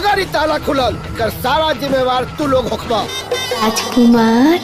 अगर ई ताला खुलल कर सारा जिम्मेवार तू लोग होखबा। राजकुमार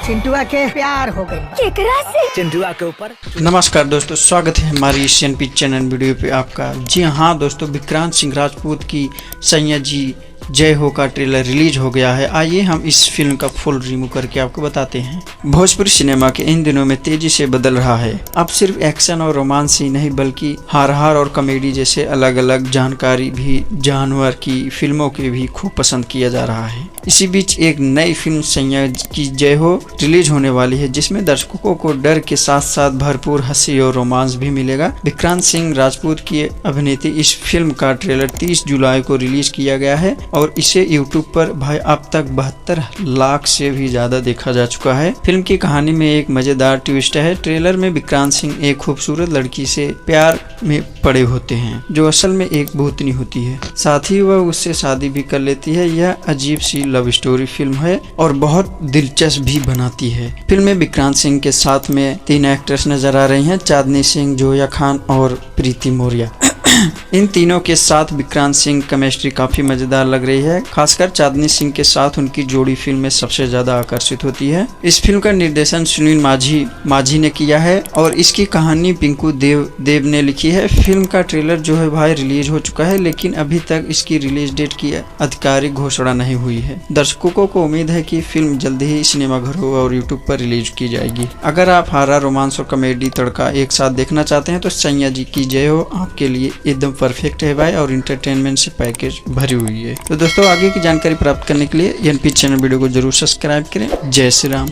चिंटुआ के प्यार हो गई केकरा से? चिंटुआ के ऊपर। नमस्कार दोस्तों, स्वागत है हमारी एशियन पिच चैनल वीडियो पे आपका। जी हाँ दोस्तों, विक्रांत सिंह राजपूत की सैया जी जय हो का ट्रेलर रिलीज हो गया है। आइए हम इस फिल्म का फुल रिव्यू करके आपको बताते हैं। भोजपुरी सिनेमा के इन दिनों में तेजी से बदल रहा है। अब सिर्फ एक्शन और रोमांस ही नहीं बल्कि हार और कॉमेडी जैसे अलग अलग जानकारी भी जानवर की फिल्मों के भी खूब पसंद किया जा रहा है। इसी बीच एक नई फिल्म सैया की जय हो रिलीज होने वाली है, जिसमें दर्शकों को डर के साथ साथ भरपूर हंसी और रोमांस भी मिलेगा। विक्रांत सिंह राजपूत की अभिनीत इस फिल्म का ट्रेलर 30 जुलाई को रिलीज किया गया है और इसे यूट्यूब पर भाई अब तक 72 लाख से भी ज्यादा देखा जा चुका है। फिल्म की कहानी में एक मजेदार ट्विस्ट है। ट्रेलर में विक्रांत सिंह एक खूबसूरत लड़की से प्यार में पड़े होते हैं, जो असल में एक भूतनी होती है। साथ ही वह उससे शादी भी कर लेती है। यह अजीब सी लव स्टोरी फिल्म है और बहुत दिलचस्प भी बनाती है। फिल्म में विक्रांत सिंह के साथ में 3 एक्ट्रेस नजर आ रही हैं, चांदनी सिंह, जोया खान और प्रीति मौर्य। इन तीनों के साथ विक्रांत सिंह केमिस्ट्री काफी मजेदार लग रही है। खासकर चांदनी सिंह के साथ उनकी जोड़ी फिल्म में सबसे ज्यादा आकर्षित होती है। इस फिल्म का निर्देशन सुनील माझी ने किया है और इसकी कहानी पिंकू देव ने लिखी है। फिल्म का ट्रेलर जो है भाई रिलीज हो चुका है, लेकिन अभी तक इसकी रिलीज डेट की आधिकारिक घोषणा नहीं हुई है। दर्शकों को उम्मीद है कि फिल्म जल्द ही सिनेमाघरों और यूट्यूब पर रिलीज की जाएगी। अगर आप हॉरर, रोमांस और कॉमेडी तड़का एक साथ देखना चाहते हैं तो सैया जी की जय हो आपके लिए एकदम परफेक्ट है भाई, और इंटरटेनमेंट से पैकेज भरी हुई है। तो दोस्तों, आगे की जानकारी प्राप्त करने के लिए एनपी चैनल वीडियो को जरूर सब्सक्राइब करें। जय श्री राम।